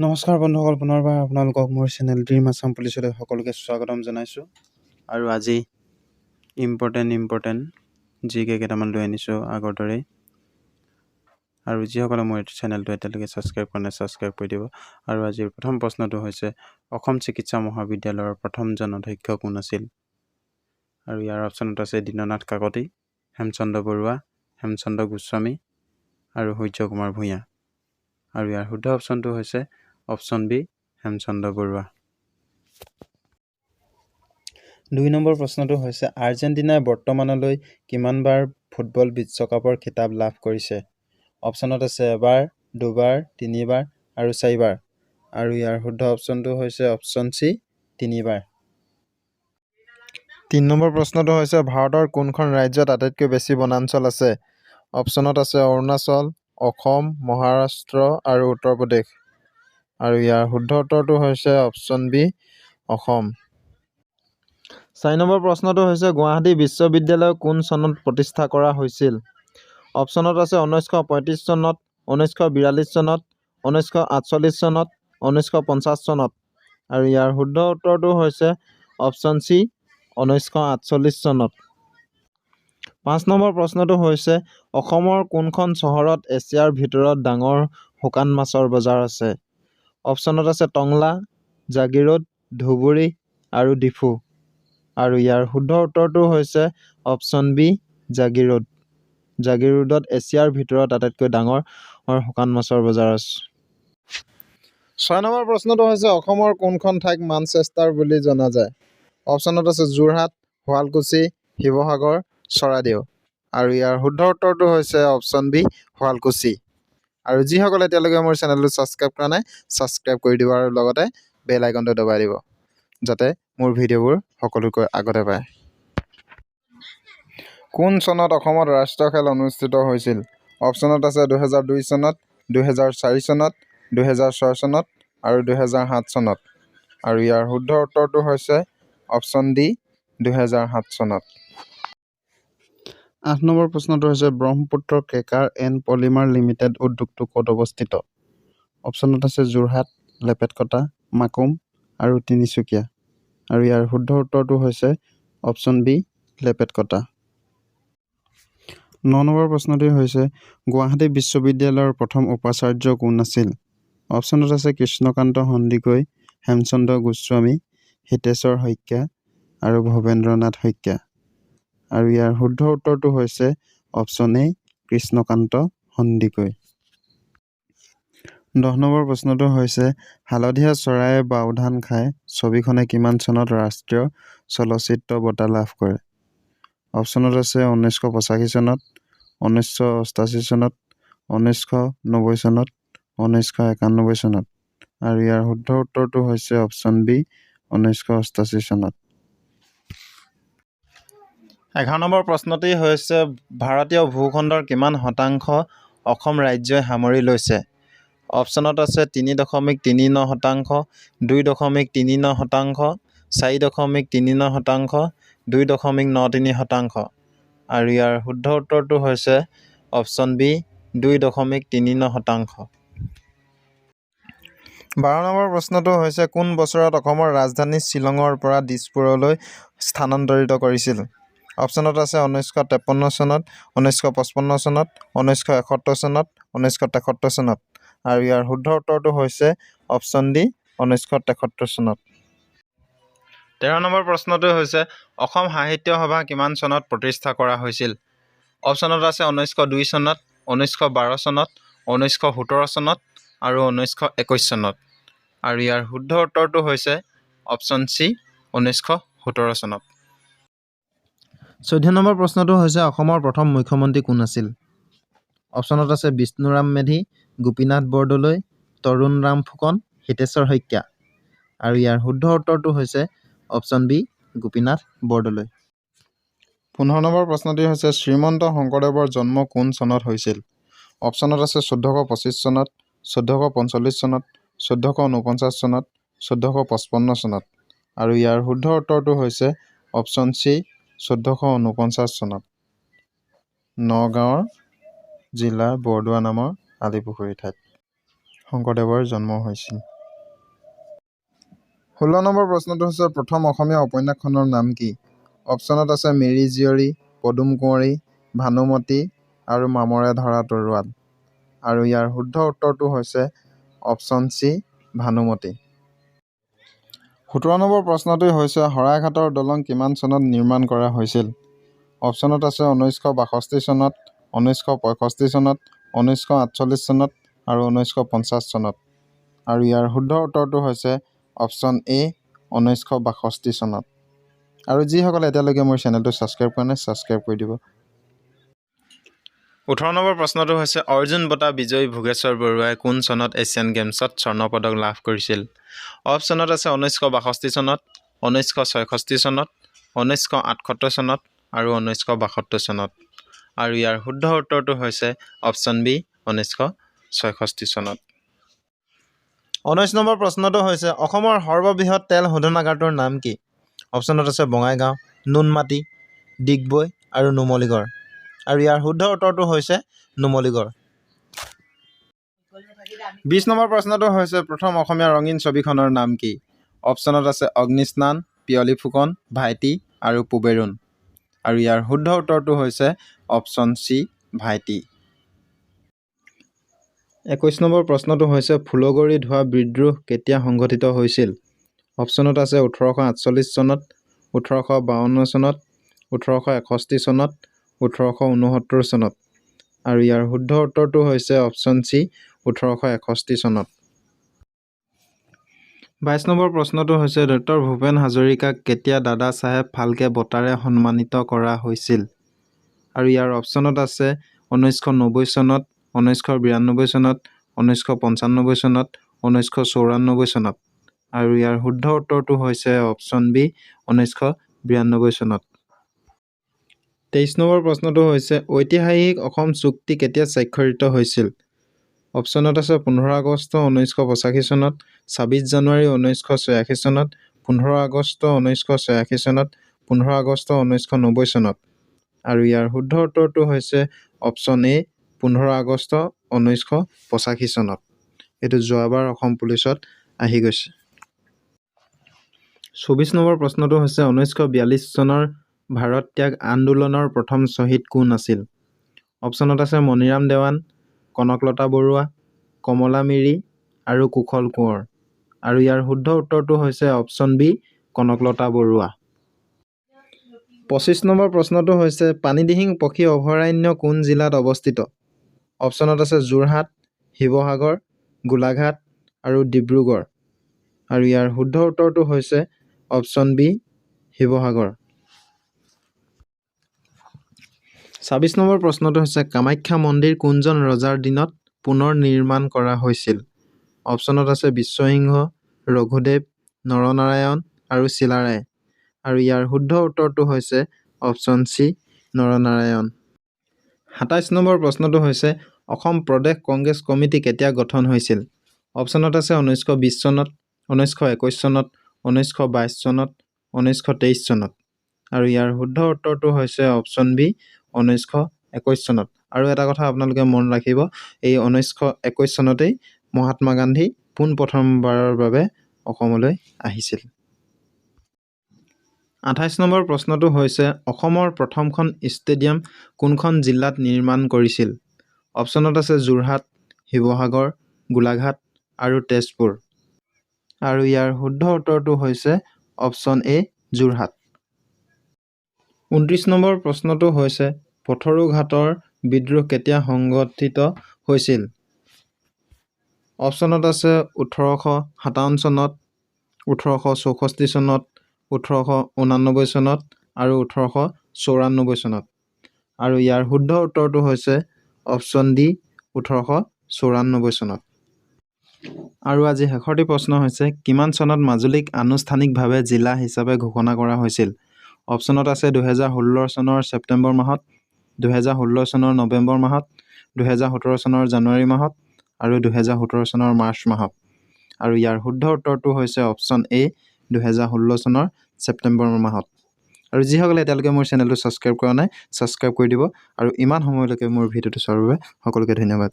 নমস্কাৰ বন্ধুসকল, পুনৰবাৰ আপোনালোকক মোৰ চেনেল ড্ৰিম আছাম পুলিচলৈ সকলোকে স্বাগতম জনাইছোঁ। আৰু আজি ইম্পৰ্টেণ্ট জিকে কেইটামান লৈ আনিছোঁ আগৰ দৰেই। আৰু যিসকলে মোৰ চেনেলটো এতিয়ালৈকে ছাবস্ক্ৰাইব কৰা নাই ছাবস্ক্ৰাইব কৰি দিব। আৰু আজিৰ প্ৰথম প্ৰশ্নটো হৈছে অসম চিকিৎসা মহাবিদ্যালয়ৰ প্ৰথমজন অধ্যক্ষ কোন আছিল? আৰু ইয়াৰ অপশ্যনত আছে দীননাথ কাকতি, হেমচন্দ্ৰ বৰুৱা, হেমচন্দ্ৰ গোস্বামী আৰু সূৰ্য কুমাৰ ভূঞা। আৰু ইয়াৰ শুদ্ধ অপশ্যনটো হৈছে অপশ্যন বি, হেমচন্দ্ৰ বৰুৱা। 2 নম্বৰ প্ৰশ্নটো হৈছে আৰ্জেণ্টিনাই বৰ্তমানলৈ কিমানবাৰ ফুটবল বিশ্বকাপৰ খিতাপ লাভ কৰিছে? অপশ্যনত আছে এবাৰ, দুবাৰ, তিনিবাৰ আৰু চাৰিবাৰ। আৰু ইয়াৰ শুদ্ধ অপশ্যনটো হৈছে অপশ্যন চি, তিনিবাৰ। 3 নম্বৰ প্ৰশ্নটো হৈছে ভাৰতৰ কোনখন ৰাজ্যত আটাইতকৈ বেছি বনাঞ্চল আছে? অপশ্যনত আছে অৰুণাচল, অসম, মহাৰাষ্ট্ৰ আৰু উত্তৰ প্ৰদেশ। আৰু ইয়াৰ শুদ্ধ উত্তৰটো হৈছে অপশ্যন বি, অসম। 4 নম্বৰ প্ৰশ্নটো হৈছে গুৱাহাটী বিশ্ববিদ্যালয় কোন চনত প্ৰতিষ্ঠা কৰা হৈছিল? অপশ্যনত আছে 1935 চনত, 1942 চনত, 1948 চনত, 1950 চনত। আৰু ইয়াৰ শুদ্ধ উত্তৰটো হৈছে অপশ্যন চি, 1948 চনত। 5 নম্বৰ প্ৰশ্নটো হৈছে অসমৰ কোনখন চহৰত এছিয়াৰ ভিতৰত ডাঙৰ শুকান মাছৰ বজাৰ আছে? অপশ্যনত আছে টংলা, জাগিৰোড, ধুবুৰী আৰু ডিফু। আৰু ইয়াৰ শুদ্ধ উত্তৰটো হৈছে অপশ্যন বি, জাগিৰোড। জাগিৰোডত এছিয়াৰ ভিতৰত আটাইতকৈ ডাঙৰ শুকান মাছৰ বজাৰ আছে। 6 নম্বৰ প্ৰশ্নটো হৈছে অসমৰ কোনখন ঠাইক মানচেষ্টাৰ বুলি জনা যায়? অপশ্যনত আছে যোৰহাট, শুৱালকুছি, শিৱসাগৰ, চৰাইদেউ। আৰু ইয়াৰ শুদ্ধ উত্তৰটো হৈছে অপশ্যন বি, শুৱালকুছি। আৰু যিসকলে এতিয়ালৈকে মোৰ চেনেলটো ছাবস্ক্ৰাইব কৰা নাই ছাবস্ক্ৰাইব কৰি দিব আৰু লগতে বেল আইকনটো দবাই দিব যাতে মোৰ ভিডিঅ'বোৰ সকলোতকৈ আগতে পায়। কোন চনত অসমত ৰাষ্ট্ৰীয় খেল অনুষ্ঠিত হৈছিল? অপশ্যনত আছে 2002 চনত, 2004 চনত, 2006 চনত আৰু 2007 চনত। আৰু ইয়াৰ শুদ্ধ উত্তৰটো হৈছে অপশ্যন ডি, 2007 চনত। 8 নম্বৰ প্ৰশ্নটো হৈছে ব্ৰহ্মপুত্ৰ কেকাৰ এণ্ড পলিমাৰ লিমিটেড উদ্যোগটো ক'ত অৱস্থিত? অপশ্যনত আছে যোৰহাট, লেপেটকটা, মাকুম আৰু তিনিচুকীয়া। আৰু ইয়াৰ শুদ্ধ উত্তৰটো হৈছে অপশ্যন বি, লেপেটকটা। 9 নম্বৰ প্ৰশ্নটি হৈছে গুৱাহাটী বিশ্ববিদ্যালয়ৰ প্ৰথম উপাচাৰ্য কোন আছিল? অপশ্যনত আছে কৃষ্ণকান্ত সন্দিকৈ, হেমচন্দ্ৰ গোস্বামী, হিতেশ্বৰ শইকীয়া আৰু ভৱেন্দ্ৰনাথ শইকীয়া। আৰু ইয়াৰ শুদ্ধ উত্তৰটো হৈছে অপশ্যন এ, কৃষ্ণকান্ত সন্দিকৈ। 10 নম্বৰ প্ৰশ্নটো হৈছে হালধীয়া চৰাইয়ে বাওধান খায় ছবিখনে কিমান চনত ৰাষ্ট্ৰীয় চলচ্চিত্ৰ বঁটা লাভ কৰে? অপশ্যনত আছে 1985 চনত, 1988 চনত, 1990 চনত, 1991 চনত। আৰু ইয়াৰ শুদ্ধ উত্তৰটো হৈছে অপশ্যন বি, 1988 চনত। 11 নম্বৰ প্ৰশ্নটি হৈছে ভাৰতীয় ভূখণ্ডৰ কিমান শতাংশ অসম ৰাজ্যই সামৰি লৈছে? অপশ্যনত আছে 3.39 শতাংশ, 2.39 শতাংশ, 4.39 শতাংশ, 2.93 শতাংশ। আৰু ইয়াৰ শুদ্ধ উত্তৰটো হৈছে অপশ্যন বি, 2.39 শতাংশ। 12 নম্বৰ প্ৰশ্নটো হৈছে কোন বছৰত অসমৰ ৰাজধানী শ্বিলঙৰ পৰা দিছপুৰলৈ স্থানান্তৰিত কৰিছিল? অপশ্যনত আছে 1953 চনত, 1955 চনত, 1971 চনত, 1973 চনত। আৰু ইয়াৰ শুদ্ধ উত্তৰটো হৈছে অপশ্যন ডি, 1973 চনত। 13 নম্বৰ প্ৰশ্নটো হৈছে অসম সাহিত্য সভা কিমান চনত প্ৰতিষ্ঠা কৰা হৈছিল? অপশ্যনত আছে 1902 চনত, 1912 চনত, 1917 চনত আৰু 1921 চনত। আৰু ইয়াৰ শুদ্ধ উত্তৰটো হৈছে অপশ্যন চি, 1917 চনত। 14 নম্বৰ প্ৰশ্নটো হৈছে অসমৰ প্ৰথম মুখ্যমন্ত্ৰী কোন আছিল? অপশ্যনত আছে বিষ্ণুৰাম মেধি, গোপীনাথ বৰদলৈ, তৰুণ ৰাম ফুকন, হিতেশ্বৰ শইকীয়া। আৰু ইয়াৰ শুদ্ধ উত্তৰটো হৈছে অপশ্যন বি, গোপীনাথ বৰদলৈ। 15 নম্বৰ প্ৰশ্নটি হৈছে শ্ৰীমন্ত শংকৰদেৱৰ জন্ম কোন চনত হৈছিল? অপশ্যনত আছে 1425 চনত, 1445 চনত, 1449 চনত, 1455 চনত। আৰু ইয়াৰ শুদ্ধ উত্তৰটো হৈছে অপশ্যন চি, 1449 চনত। নগাঁৱৰ জিলাৰ বৰদোৱা নামৰ আলিপুখুৰী ঠাইত শংকৰদেৱৰ জন্ম হৈছিল। 16 নম্বৰ প্ৰশ্নটো হৈছে প্ৰথম অসমীয়া উপন্যাসখনৰ নাম কি? অপশ্যনত আছে মিৰি জীয়ৰী, পদুম কুঁৱৰী, ভানুমতী আৰু মামৰে ধৰা তৰোৱাল। আৰু ইয়াৰ শুদ্ধ উত্তৰটো হৈছে অপশ্যন চি, ভানুমতী। 17 নম্বৰ প্ৰশ্নটো হৈছে শৰাইঘাটৰ দলং কিমান চনত নিৰ্মাণ কৰা হৈছিল? অপশ্যনত আছে 1962 চনত, 1965 চনত, 1948 চনত আৰু 1950 চনত। আৰু ইয়াৰ শুদ্ধ উত্তৰটো হৈছে অপশ্যন এ, 1962 চনত। আৰু যিসকলে এতিয়ালৈকে মোৰ চেনেলটো ছাবস্ক্ৰাইব কৰা নাই, ছাবস্ক্ৰাইব কৰি দিব। 18 নম্বৰ প্ৰশ্নটো হৈছে অৰ্জুন বঁটা বিজয়ী ভোগেশ্বৰ বৰুৱাই কোন চনত এছিয়ান গেমছত স্বৰ্ণ পদক লাভ কৰিছিল? অপশ্যনত আছে 1962 চনত, 1966 চনত, 1978 চনত আৰু 1972 চনত। আৰু ইয়াৰ শুদ্ধ উত্তৰটো হৈছে অপশ্যন বি, 1966 চনত। 19 নম্বৰ প্ৰশ্নটো হৈছে অসমৰ সৰ্ববৃহৎ তেল শোধনাগাৰটোৰ নাম কি? অপশ্যনত আছে বঙাইগাঁও, নুনমাটি, ডিগবৈ আৰু নুমলীগড়। আৰু ইয়াৰ শুদ্ধ উত্তৰটো হৈছে নুমলীগড়। 20 নম্বৰ প্ৰশ্নটো হৈছে প্ৰথম অসমীয়া ৰঙীন ছবিখনৰ নাম কি? অপশ্যনত আছে অগ্নিস্নান, পিয়লি ফুকন, ভাইটি আৰু পুবেৰুণ। আৰু ইয়াৰ শুদ্ধ উত্তৰটো হৈছে অপশ্যন চি, ভাইটি। 21 নম্বৰ প্ৰশ্নটো হৈছে ফুলগুৰিত হোৱা বিদ্ৰোহ কেতিয়া সংঘটিত হৈছিল? অপশ্যনত আছে 1848 চনত, 1852 চনত, 1861 চনত, 1869 চনত। আৰু ইয়াৰ শুদ্ধ উত্তৰটো হৈছে অপশ্যন চি, 1861 চনত। 22 নম্বৰ প্ৰশ্নটো হৈছে ডক্টৰ ভূপেন হাজৰিকাক কেতিয়া দাদা চাহেব ফাল্কে বঁটাৰে সন্মানিত কৰা হৈছিল? আৰু ইয়াৰ অপশ্যনত আছে 1990 চনত, 1992 চনত, 1995 চনত, 1994 চনত। আৰু ইয়াৰ শুদ্ধ উত্তৰটো হৈছে অপশ্যন বি, 1992 চনত। 23 নম্বৰ প্ৰশ্নটো হৈছে ঐতিহাসিক অসম চুক্তি কেতিয়া স্বাক্ষৰিত হৈছিল? অপশ্যনত আছে 15 আগষ্ট 1985 চনত, 26 জানুৱাৰী 1986 চনত, 15 আগষ্ট 1986 চনত, 15 আগষ্ট 1990 চনত। আৰু ইয়াৰ শুদ্ধ উত্তৰটো হৈছে অপশ্যন এ, 15 আগষ্ট 1985 চনত। এইটো যোৱাবাৰ অসম পুলিচত আহি গৈছে। 24 নম্বৰ প্ৰশ্নটো হৈছে 1942 চনৰ ভাৰত ত্যাগ আন্দোলনৰ প্ৰথম শ্বহীদ কোন আছিল? অপশ্যনত আছে মণিৰাম দেৱান, কনকলতা বৰুৱা, কমলা মিৰি আৰু কুশল কোঁৱৰ। আৰু ইয়াৰ শুদ্ধ উত্তৰটো হৈছে অপশ্যন বি, কনকলতা বৰুৱা। 25 নম্বৰ প্ৰশ্নটো হৈছে পানীদিহিং পক্ষী অভয়াৰণ্য কোন জিলাত অৱস্থিত? অপশ্যনত আছে যোৰহাট, শিৱসাগৰ, গোলাঘাট আৰু ডিব্ৰুগড়। আৰু ইয়াৰ শুদ্ধ উত্তৰটো হৈছে অপশ্যন বি, শিৱসাগৰ। 26 নম্বৰ প্ৰশ্নটো হৈছে কামাখ্যা মন্দিৰ কোনজন ৰজাৰ দিনত পুনৰ নিৰ্মাণ কৰা হৈছিল? অপশ্যনত আছে বিশ্বসিংহ, ৰঘুদেৱ, নৰনাৰায়ণ আৰু চিলাৰায়। আৰু ইয়াৰ শুদ্ধ উত্তৰটো হৈছে অপশ্যন চি, নৰনাৰায়ণ। 27 নম্বৰ প্ৰশ্নটো হৈছে অসম প্ৰদেশ কংগ্ৰেছ কমিটি কেতিয়া গঠন হৈছিল? অপশ্যনত আছে 1920 চনত, 1921 চনত, 1922 চনত, 1923 চনত। আৰু ইয়াৰ শুদ্ধ উত্তৰটো হৈছে অপশ্যন বি, 1921 চনত। আৰু এটা কথা আপোনালোকে মন ৰাখিব, এই 1921 চনতেই মহাত্মা গান্ধী পোনপ্ৰথমবাৰৰ বাবে অসমলৈ আহিছিল। 28 নম্বৰ প্ৰশ্নটো হৈছে অসমৰ প্ৰথমখন ষ্টেডিয়াম কোনখন জিলাত নিৰ্মাণ কৰিছিল? অপশ্যনত আছে যোৰহাট, শিৱসাগৰ, গোলাঘাট আৰু তেজপুৰ। আৰু ইয়াৰ শুদ্ধ উত্তৰটো হৈছে অপশ্যন এ, যোৰহাট। 29 নম্বৰ প্ৰশ্নটো হৈছে পথৰু ঘাটৰ বিদ্ৰোহ কেতিয়া সংঘটিত হৈছিল? অপশ্যনত আছে 1857 চনত, 1864 চনত, 1889 চনত আৰু 1894 চনত। আৰু ইয়াৰ শুদ্ধ উত্তৰটো হৈছে অপশ্যন ডি, 1894 চনত। আৰু আজি শেষৰটি প্ৰশ্ন হৈছে কিমান চনত মাজুলীক আনুষ্ঠানিকভাৱে জিলা হিচাপে ঘোষণা কৰা হৈছিল? অপশ্যনত আছে 2016 চনৰ ছেপ্টেম্বৰ মাহত, 2016 চনৰ নৱেম্বৰ মাহত, 2017 চনৰ জানুৱাৰী মাহত আৰু 2017 চনৰ মাৰ্চ মাহত। আৰু ইয়াৰ শুদ্ধ উত্তৰটো হৈছে অপশ্যন এ, 2016 চনৰ ছেপ্টেম্বৰ মাহত। আৰু যিসকলে এতিয়ালৈকে মোৰ চেনেলটো ছাবস্ক্ৰাইব কৰা নাই, ছাবস্ক্ৰাইব কৰি দিব। আৰু ইমান সময়লৈকে মোৰ ভিডিঅ'টো চোৱাৰ বাবে সকলোকে ধন্যবাদ।